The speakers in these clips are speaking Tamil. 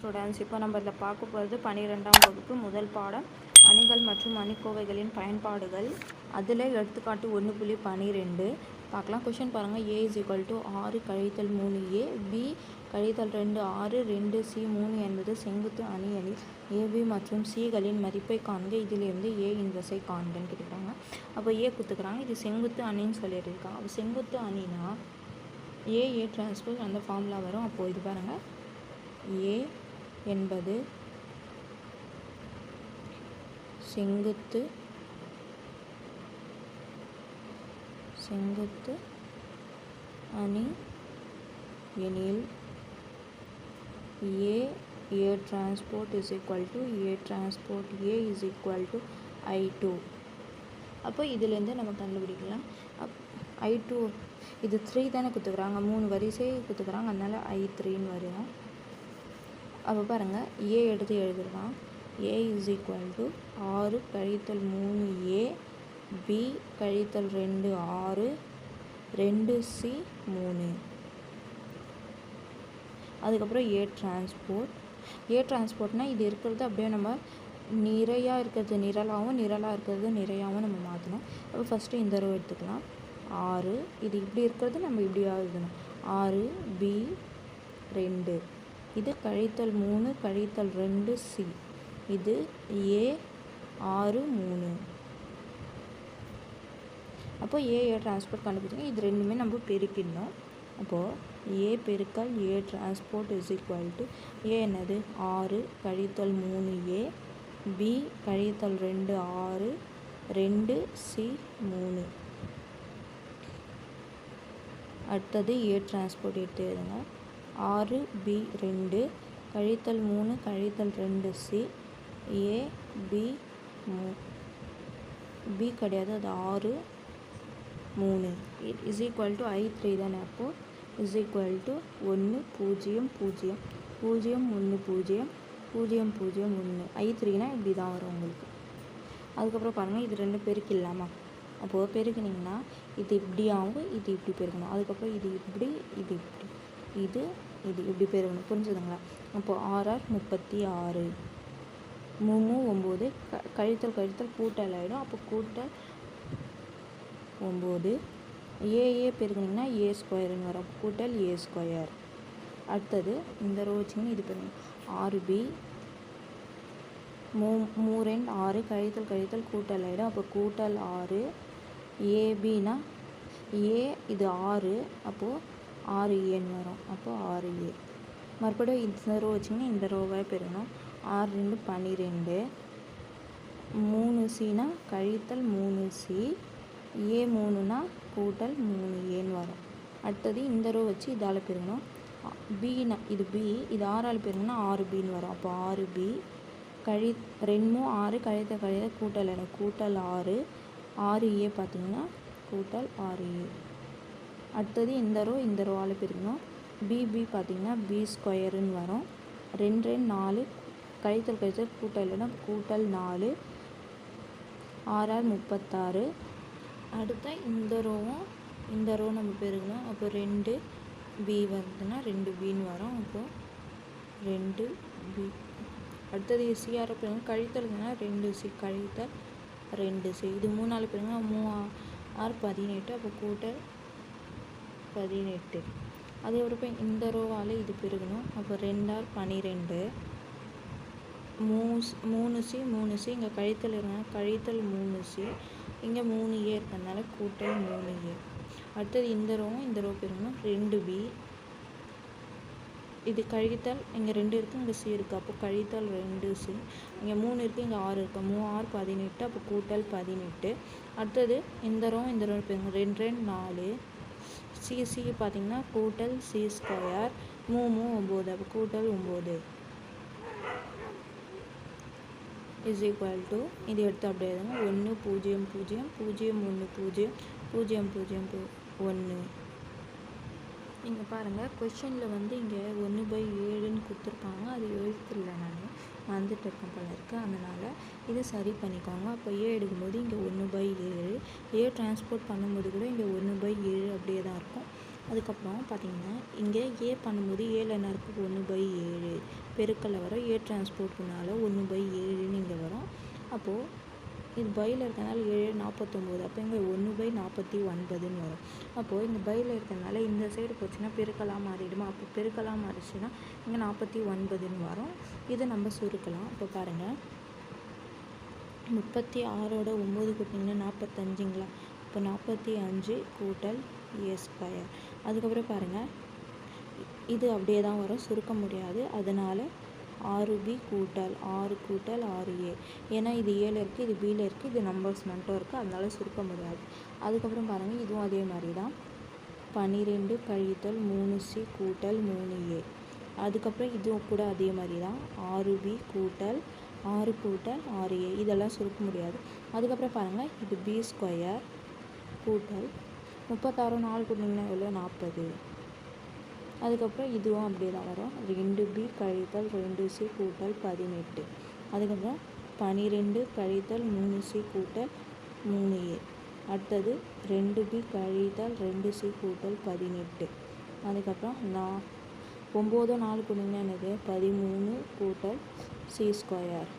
ஸ்டூடெண்ட்ஸ், இப்போ நம்ம இதில் பார்க்க போகிறது 12ஆம் வகுப்பு முதல் பாடம் அணிகள் மற்றும் அணிக்கோவைகளின் பயன்பாடுகள். அதில் எடுத்துக்காட்டு 1.12 பார்க்கலாம். கொஷின் பாருங்கள். A = 6 கழித்தல் 3A, B கழித்தல் 2 6 2 C 3 என்பது செங்குத்து அணி எனில் AB மற்றும் Cகளின் மதிப்பை காண்க. இதிலிருந்து A இன்வெர்ஸை காண்கன்னு கேட்டுக்கிறாங்க. அப்போ A கொடுத்துக்கிறாங்க. இது செங்குத்து அணின்னு சொல்லியிருக்காங்க. அப்போ செங்குத்து அணினா A டிரான்ஸ்போஸ் அந்த ஃபார்முலா வரும். அப்போது இது பாருங்கள், A என்பது செங்குத்து அணி எனில் A transport is equal to A transport A is equal to I2. அப்போ இதிலேருந்து நம்ம கண்டுபிடிக்கலாம். I2 இது 3 தானே கொடுத்துக்கிறாங்க, 3 வரிசை கொடுத்துக்கிறாங்க, அதனால் I3ன்னு வரும். அப்போ பாருங்கள், A எடுத்து எழுதுலாம். A is equal to 6 கழித்தல் 3A, B கழித்தல் 2 6 2C 3. அதுக்கப்புறம் A டிரான்ஸ்போர்ட்னால் இது இருக்கிறது அப்படியே நம்ம நிறையாக இருக்கிறது நிரலாகவும் நிரலாக இருக்கிறது நிறையாகவும் நம்ம மாற்றணும். அப்போ ஃபஸ்ட்டு இந்த ரோ எடுத்துக்கலாம். 6 இது இப்படி இருக்கிறது நம்ம இப்படியாக எழுதணும். 6 B 2 இது கழித்தல் 3 கழித்தல் 2C, இது A 6 3. அப்போ A டிரான்ஸ்போர்ட் கண்டுபிடிச்சிங்க. இது ரெண்டுமே நம்ம பெருக்கிடணும். அப்போது A பெருக்கல் A transport is equal to A என்னது 6 கழித்தல் 3A, B கழித்தல் 2 6 2C 3. அடுத்தது A டிரான்ஸ்போர்ட் எடுத்து எழுதுங்க. 6 B 2 கழித்தல் 3 கழித்தல் 2C, A B B கிடையாது, அது 6 3 இஸ் ஈக்குவல் டு I3 தானே. அப்போது இஸ் ஈக்குவல் டு 1 0 0 0 1 0 0 0 1. I3னா இப்படி தான் வரும் உங்களுக்கு. அதுக்கப்புறம் பாருங்கள், இது ரெண்டு பெருக்கிடலாமா? அப்போது பெருக்கினீங்கன்னா இது இப்படியாகவும் இது இப்படி பெருக்கணும். அதுக்கப்புறம் இது இப்படி இது இப்படி இது இப்படி பெருக்கணும். புரிஞ்சுதுங்களா? அப்போது 6 36 3 9 கழித்தல் கழித்தல் கூட்டல் ஆகிடும். அப்போ கூட்டல் 9 ஏ பெருக்கினீங்கன்னா A ஸ்கொயர்னு வரும். கூட்டல் A ஸ்கொயர். அடுத்தது இந்த ரோ வச்சிங்கன்னா இது பெருக்கணும். 6B 3 6 கழித்தல் கழித்தல் கூட்டல் ஆகிடும். அப்போ கூட்டல் 6 ஏபினா A இது 6, அப்போது 6Aன்னு வரும். அப்போது 6A. மறுபடியும் இந்த ரோ வச்சிங்கன்னா இந்த ரோவை பெருக்கணும். 6 2 12 3Cனா கழித்தல் 3C, A 3னா கூட்டல் 3Aன்னு வரும். அடுத்தது இந்த ரோ வச்சு இதால் பெருக்கணும். Bனா இது B, இது 6ஆல் பெருக்கணும்னா 6Bன்னு வரும். அப்போ 6B 2 6 கழித்தல் கழித்தல் கூட்டல் ஆகிடும். கூட்டல் 6 6A பார்த்திங்கன்னா கூட்டல் 6A. அடுத்தது இந்த ரோவால் பெருக்கணும். BB பார்த்திங்கன்னா B ஸ்கொயருன்னு வரும். 2 4 கழித்தல் கழித்தல் கூட்டல் இடம் கூட்டல் 4 6 36. அடுத்த இந்த ரோ நம்ம பெருக்கணும். அப்போ 2B வருதுன்னா 2Bன்னு வரும். அப்போது 2B. அடுத்தது CR பெருக்கணும். கழித்தல்னா 2C கழித்தல் 2C. இது 3ஆல் பெருக்கணும். 3 18. அப்போ கூட்டல் 18. அதுக்கப்புறம் இந்த ரோவால் இது பெருக்கணும். அப்போ 2 12 3C இங்கே கழித்தல் இருங்க. கழித்தல் 3C, இங்கே 3A இருக்கிறதுனால கூட்டல் 3A. அடுத்தது இந்த ரோ பெருக்கணும். 2B இது கழித்தல், இங்கே 2 இருக்குது, இங்கே C இருக்குது. அப்போ கழித்தல் 2C, இங்கே 3 இருக்குது, இங்கே 6 இருக்குது. 3 18. அப்போ கூட்டல் 18. அடுத்தது இந்த ரோ பெருக்கணும். 2 4 C பார்த்திங்கன்னா கூட்டல் C ஸ்கொயர் 3 9. அப்போ கூட்டல் 9 இஸ் ஈக்குவல் டு இது எடுத்து அப்படியே எழுதுங்க. 1 0 0 0 1 0 0 0 1. இங்கே பாருங்கள், கொஷனில் வந்து இங்கே 1/7ன்னு கொடுத்துருக்காங்க. அது எழுத்துல நான் வந்துட்டு இருக்கேன் போல இருக்குது. அதனால் இதை சரி பண்ணிக்கோங்க. அப்போ A எடுக்கும்போது இங்கே 1/7, A டிரான்ஸ்போர்ட் பண்ணும்போது கூட இங்கே 1/7 அப்படியே தான் இருக்கும். அதுக்கப்புறம் பார்த்தீங்கன்னா இங்கே ஏ பண்ணும்போது ஏல என்ன இருக்குது 1/7 பெருக்கல்ல வரும் ஏ டிரான்ஸ்போர்ட்னால 1/7ன்னு இங்கே வரும். அப்போது இது பையில் இருக்கிறதுனால 7 49 அப்போ இங்கே 1/49ன்னு வரும். அப்போது இங்கே பையில் இருக்கிறதுனால இந்த சைடு போச்சுன்னா பெருக்கலாக மாறிடுமா, அப்போ பெருக்கலாக மாறிச்சுன்னா இங்கே 49ன்னு வரும். இதை நம்ம சுருக்கலாம். இப்போ பாருங்கள் 36ஓட 9 கூட்டிங்கன்னா 45ங்களா, இப்போ 45 கூட்டல் ஏ ஸ்கொயர். அதுக்கப்புறம் பாருங்கள் இது அப்படியே தான் வரும், சுருக்க முடியாது. அதனால் 6b கூட்டல் 6 கூட்டல் 6a, ஏன்னா இது ஏல இருக்குது இது பியில் இருக்குது இது நம்பர்ஸ் மட்டும் இருக்குது, அதனால சுருக்க முடியாது. அதுக்கப்புறம் பாருங்கள் இதுவும் அதே மாதிரி தான் 12 கழித்தல் 3c கூட்டல் 3a. அதுக்கப்புறம் இதுவும் கூட அதே மாதிரி தான் 6b கூட்டல் 6 கூட்டல் 6a, இதெல்லாம் சுருக்க முடியாது. அதுக்கப்புறம் பாருங்கள் இது b ஸ்கொயர் கூட்டல் 36 4 கூட்டிங்கன்னா எவ்வளோ 40. அதுக்கப்புறம் இதுவும் அப்படியே தான் வரும் 2b கழித்தல் 2c கூட்டல் 18. அதுக்கப்புறம் 12 கழித்தல் 3c கூட்டல் 3a. அடுத்தது 2b கழித்தல் 2c கூட்டல் 18. அதுக்கப்புறம் 9 4 கூட்டிங்கன்னா என்னது 13 கூட்டல் c square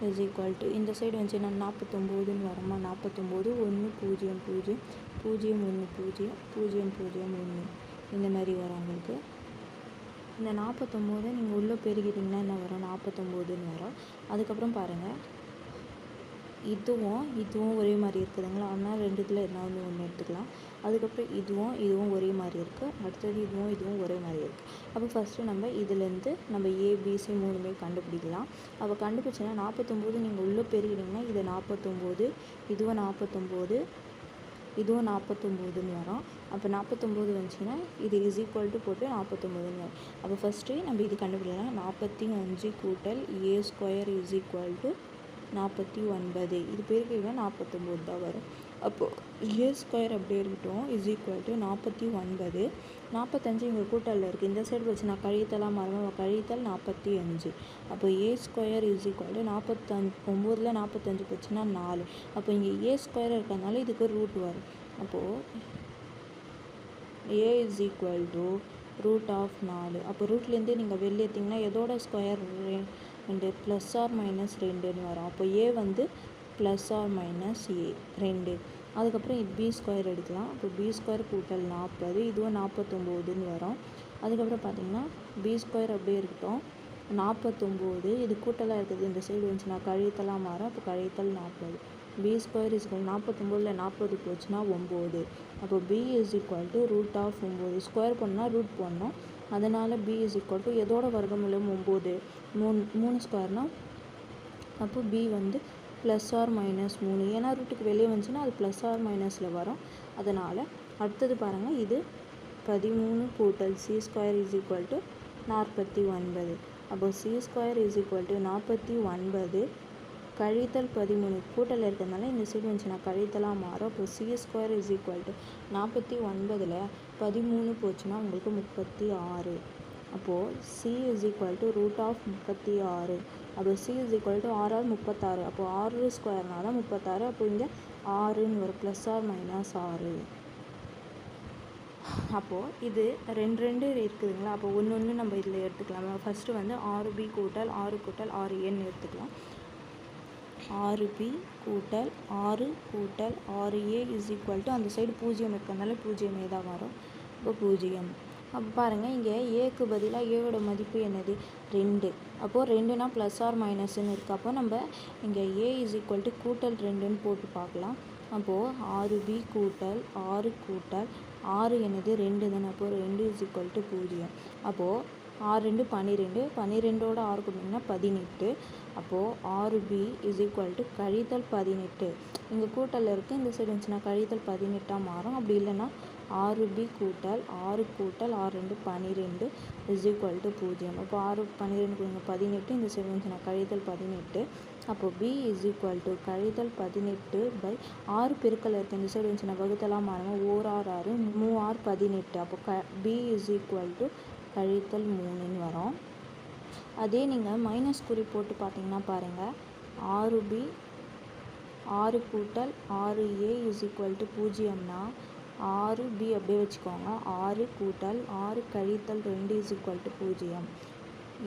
is equal to இந்த சைடு வந்துச்சுன்னா 49ன்னு வருமா, 49 1 0 0 0 1 0 0 0 1 இந்த மாதிரி வரும் உங்களுக்கு. இந்த 49 நீங்கள் உள்ளே பெருகிட்டிங்கன்னா என்ன வரும் 49ன்னு வரும். அதுக்கப்புறம் பாருங்கள் இதுவும் ஒரே மாதிரி இருக்குதுங்களா, அதனால் ரெண்டு இதில் எதாவது ஒன்று எடுத்துக்கலாம். அதுக்கப்புறம் இதுவும் ஒரே மாதிரி இருக்குது. அடுத்தது இதுவும் ஒரே மாதிரி இருக்குது. அப்போ ஃபஸ்ட்டு நம்ம இதுலேருந்து நம்ம ஏபிசி 3மே கண்டுபிடிக்கலாம். அப்போ கண்டுபிடிச்சோன்னா 49 நீங்கள் உள்ளே பெருகிட்டிங்கன்னா இது 49 இதுவும் 49 இதுவும் 49ன்னு வரும். அப்போ 49 வந்துச்சுன்னா இது இஸ் ஈக்குவல் டு போட்டு 49ன்னு வரும். அப்போ ஃபஸ்ட்டு நம்ம இது கண்டுபிடிக்கலாம். 45 கூட்டல் ஏ ஸ்கொயர் இஸ் ஈக்குவல் டு 49. இது பெருக்கிங்கன்னா 49 தான் வரும். அப்போது ஏ ஸ்கொயர் அப்படியே இருக்கட்டும் இஸ் ஈக்குவல் டு 49. 45 இங்கே கூட்டலில் இருக்குது, இந்த சைடு வச்சு நான் கழித்தலாம் மறந்து கழித்தல் 45. அப்போ ஏ ஸ்கொயர் இஸ் ஈக்குவல் டு 9ல் 45 போச்சுன்னா 4. அப்போ இங்கே ஏ ஸ்கொயர் இருக்கிறதுனால இதுக்கு ரூட் வரும். அப்போது A is equal to root of 4. அப்போ ரூட்லேருந்து நீங்கள் வெளியே எடுத்திங்கன்னா எதோட ஸ்கொயர் 2 ப்ளஸ் ஆர் மைனஸ் 2ன்னு வரும். அப்போ ஏ வந்து ப்ளஸ் ஆர் மைனஸ் ஏ 2. அதுக்கப்புறம் இது பி ஸ்கொயர் எடுக்கலாம். அப்போ பி ஸ்கொயர் கூட்டல் 40 இதுவும் 49ன்னு வரும். அதுக்கப்புறம் பார்த்திங்கன்னா பி ஸ்கொயர் அப்படியே இருக்கட்டும் 49 இது கூட்டலாக இருக்குது, இந்த சைடு வந்துச்சுன்னா கழித்தலாக மாறும். அப்போ கழித்தல் 40. பி ஸ்கொயர் இஸ் 49ல் 40 போச்சுன்னா 9. அப்போ B is equal to root of 9. Square பண்ணால் ரூட் போடணும், அதனால் பி இஸ் ஈக்குவல் டு எதோட வர்க்கமூலம் 9 3 ஸ்கொயர்னால் அப்போ பி வந்து ப்ளஸ் ஆர் மைனஸ் 3. ஏன்னா ரூட்டுக்கு வெளியே வந்துச்சுன்னா அது ப்ளஸ் ஆர் மைனஸில் வரும். அதனால் அடுத்தது பாருங்கள் இது 13 கூட்டல் C square is equal to 49. அப்போ C square is equal to 49 கழித்தல் 13 கூட்டல் இருக்கிறதுனால இந்த சைடு வந்துச்சுன்னா கழித்தலாக மாறும். அப்போ C square is equal to 49ல் 13 போச்சுன்னா உங்களுக்கு 36. அப்போது C is equal to root of 36. அப்போ சி இஸ் ஈக்குவல் டு 6 36. அப்போது 6 ஸ்கொயர்னால் தான் 36. அப்போ இங்கே 6ன்னு வரும் ப்ளஸ் ஆர் மைனஸ் 6. அப்போது இது 2 இருக்குதுங்களா, அப்போ ஒன்று நம்ம இதில் எடுத்துக்கலாம். ஃபஸ்ட்டு வந்து 6b கூட்டல் 6 கூட்டல் 6a எடுத்துக்கலாம். 6b கூட்டல் 6 கூட்டல் 6a இஸ் ஈக்குவல் டு அந்த சைடு 0 இருக்கிறதுனால 0 தான் வரும். இப்போ 0. அப்போ பாருங்கள் இங்கே ஏக்கு பதிலாக ஏவோட மதிப்பு என்னது 2. அப்போது 2னா ப்ளஸ் ஆர் மைனஸ்ன்னு இருக்குது. அப்போ நம்ம இங்கே ஏ இஸ் ஈக்குவல் டு கூட்டல் 2ன்னு போட்டு பார்க்கலாம். அப்போது 6b கூட்டல் 6 கூட்டல் 6 என்னது 2 தானே, அப்போது 2 இஸ் ஈக்குவல் டு 0. அப்போது 6 2 12 12ஓட 6 கூட்டிங்கன்னா 18. அப்போது 6b இஸ் ஈக்குவல் டு கழித்தல் 18. இங்கே கூட்டல் இருக்குது, இந்த சைடு வந்துச்சுன்னா கழித்தல் 18ஆக மாறும். அப்படி இல்லைன்னா 6b கூட்டல் 6 கூட்டல் 6 2 12 இஸ் ஈக்குவல் டு 0. அப்போ 6 12 கொடுங்க 18, இந்த சைடு வந்துச்சுன்னா கழித்தல் 18. அப்போது b இஸ் ஈக்குவல் டு கழித்தல் 18 பை 6 பெருக்கல் இருக்குது, இந்த சைடு வந்துச்சுன்னா வகுத்தலாம் மாறும் 1 6 6 3 6 18. அப்போ b இஸ் ஈக்குவல் டு கழித்தல் 3ன்னு வரும். அதே நீங்கள் மைனஸ் குறி போட்டு பார்த்தீங்கன்னா பாருங்கள் 6b 6 கூட்டல் 6a is equal to 0னா 6b அப்படியே வச்சுக்கோங்க. 6 கூட்டல் 6 கழித்தல் 2 இஸ் ஈக்குவல் டு 0.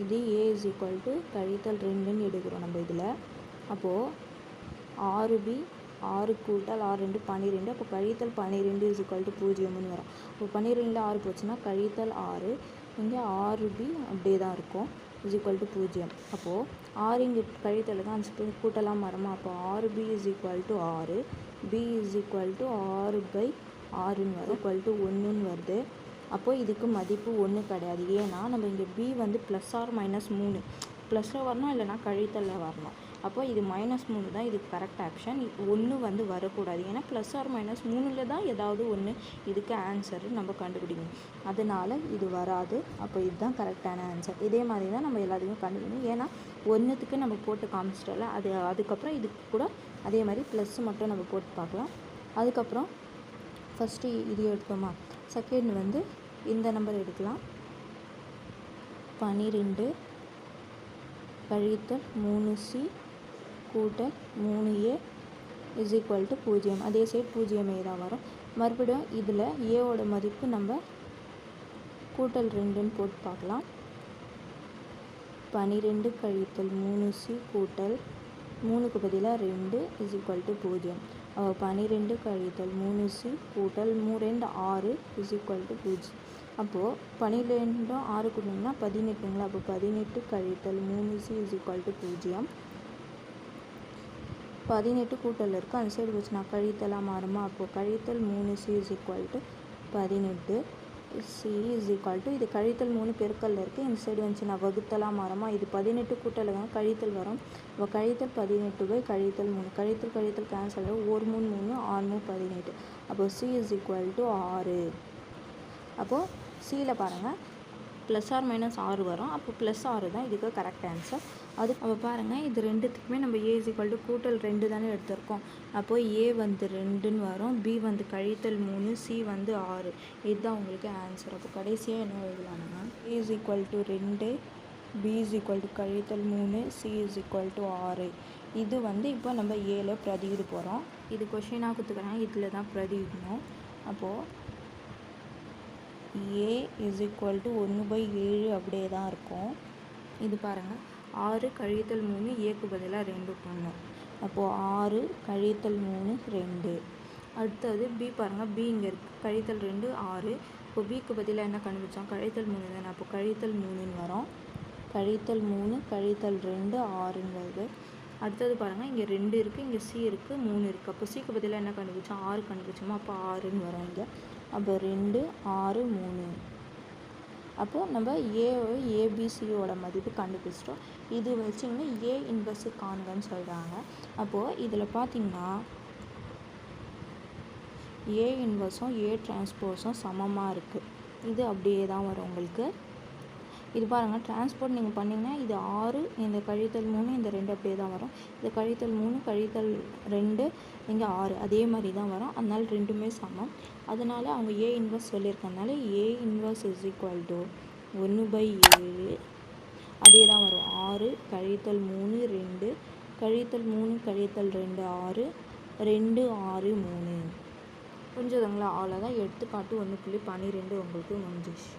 இது a இஸ் ஈக்குவல் டு கழித்தல் 2ன்னு எடுக்கிறோம் நம்ம இதில். அப்போது 6b 6 கூட்டல் 6 2 12. அப்போ கழித்தல் 12 இஸ் ஈக்குவல் டு 0ன்னு வரும். இப்போ 12ல் 6 போச்சுன்னா கழித்தல் 6, இங்கே 6b அப்படியே தான் இருக்கும் இஸ் ஈக்குவல் டு 0. அப்போது 6 இங்கே கழித்தல் தான் அந்த கூட்டலாம் வரமா. அப்போ 6b is equal to 6, b is equal to 6/6ன்னு வரும், ஈக்குவல் டு 1ன்னு வருது. அப்போது இதுக்கு மதிப்பு 1 கிடையாது. ஏன்னா நம்ம இங்கே b வந்து ப்ளஸ் ஆர் மைனஸ் 3 ப்ளஸில் வரணும், இல்லைனா கழித்தலில் வரணும். அப்போ இது -3 தான் இதுக்கு கரெக்ட் ஆப்ஷன். 1 வந்து வரக்கூடாது. ஏன்னா ப்ளஸ் ஆர் மைனஸ் 3ல் தான் ஏதாவது ஒன்று இதுக்கு ஆன்சர் நம்ம கண்டுபிடிக்கணும். அதனால் இது வராது. அப்போ இதுதான் கரெக்டான ஆன்சர். இதே மாதிரி தான் நம்ம எல்லாத்தையும் கண்டுபிடிக்கணும். ஏன்னா 1த்துக்கு நம்ம போட்டு காமிச்சிட்டோம்ல, அதுக்கப்புறம் இதுக்கு கூட அதே மாதிரி ப்ளஸ் மட்டும் நம்ம போட்டு பார்க்கலாம். அதுக்கப்புறம் ஃபஸ்ட்டு இது எடுத்தோமா, செகண்ட் வந்து இந்த நம்பர் எடுக்கலாம். 12 கழித்தல் 3c கூட்டல் 3a இஸ் ஈக்குவல் டு 0. அதே சைடு 0a தான் வரும். மறுபடியும் இதில் ஏவோட மதிப்பு நம்ம கூட்டல் 2ன்னு போட்டு பார்க்கலாம். 12 கழித்தல் 3c கூட்டல் 3க்கு பதிலாக 2 இஸ் ஈக்குவல் டு 0. 12 கழித்தல் 3c கூட்டல் 3 2 6 இஸ் ஈக்குவல் டு 0. அப்போது 12 6 கூட்டிங்கன்னா 18ங்களா. அப்போ 18 கழித்தல் 3c இஸ் ஈக்குவல் டு 0. 18 கூட்டல் இருக்குது, அந்த சைடு வச்சு நான் கழித்தலாக மாறுமா. அப்போது கழித்தல் 3c is equal to 18, c is equal to இது கழித்தல் 3 பெருக்கல்ல இருக்குது, இந்த சைடு வந்துச்சு நான் வகுத்தலாக மாறுமா. இது 18 கூட்டல் கழித்தல் வரும். இப்போ கழித்தல் 18 கழித்தல் 3 கழித்தல் கேன்சல் ஆகும். 1 3 3 6 18. அப்போது c இஸ் ஈக்குவல் டு 6. அப்போது சியில் பாருங்கள் ப்ளஸ் ஆர் மைனஸ் 6 வரும். அப்போ ப்ளஸ் 6 தான் இதுக்கு கரெக்ட் ஆன்சர். அது அப்போ பாருங்கள், இது ரெண்டுத்துக்குமே நம்ம a இஸ் ஈக்குவல் டு கூட்டல் 2 தானே எடுத்திருக்கோம். அப்போது a வந்து 2ன்னு வரும், b வந்து கழித்தல் 3, c வந்து 6. இதுதான் உங்களுக்கு ஆன்சர். அப்போ கடைசியாக என்ன எழுதலாம்னா a is equal to 2, b is equal to கழித்தல் 3, c இஸ் ஈக்குவல் டு 6. இது வந்து இப்போ நம்ம ஏல பிரதியிட போகிறோம். இது கொஷினாக கொடுத்துக்கிறாங்க, இதில் தான் பிரதியிடணும். அப்போது a இஸ் ஈக்குவல் டு 1/7 அப்படியே தான் இருக்கும். இது பாருங்கள், 6 கழித்தல் 3 ஏக்கு பதிலாக 2 பண்ணணும். அப்போது 6 கழித்தல் 3 2. அடுத்தது b பாருங்கள், b இங்கே இருக்குது, கழித்தல் 2 6. இப்போ bக்கு பதிலாக என்ன கண்டுபிடிச்சோம், கழித்தல் 3 தானே. அப்போ கழித்தல் 3ன்னு வரும். கழித்தல் 3 கழித்தல் 2 6ன்னு வருது. அடுத்தது பாருங்கள், இங்கே 2 இருக்குது, இங்கே c இருக்குது, 3 இருக்குது. அப்போ cக்கு பதிலாக என்ன கண்டுபிடிச்சோம், 6 கண்டுபிடிச்சோமா. அப்போ 6ன்னு வரும் இங்கே. அப்போ 2 6 3. அப்போது நம்ம ஏபிசியோட மதிப்பு கண்டுபிடிச்சிட்டோம். இது வச்சிங்கன்னா ஏ இன்வெர்ஸு காண்கன்னு சொல்கிறாங்க. அப்போது இதில் பார்த்திங்கன்னா ஏ இன்வெர்ஸும் ஏ டிரான்ஸ்போஸும் சமமாக இருக்குது. இது அப்படியே தான் வரும் உங்களுக்கு. இது பாருங்கள், டிரான்ஸ்போர்ட் நீங்கள் பண்ணிங்கன்னா இது 6, இந்த கழித்தல் 3, இந்த 2 அப்படியே தான் வரும். இது கழித்தல் 3 கழித்தல் 2 இங்கே 6 அதே மாதிரி தான் வரும். அதனால் ரெண்டுமே சமம். அதனால் அவங்க ஏ இன்வெர்ஸ் சொல்லியிருக்கனால A inverse is equal to 1/7 அதே தான் வரும். 6 கழித்தல் 3 2 கழித்தல் 3 கழித்தல் 2 6 2 6 3. புரிஞ்சதுங்களா? அவ்வளோதான். எடுத்துக்காட்டு 1.12 உங்களுக்கு முடிஞ்சிச்சு.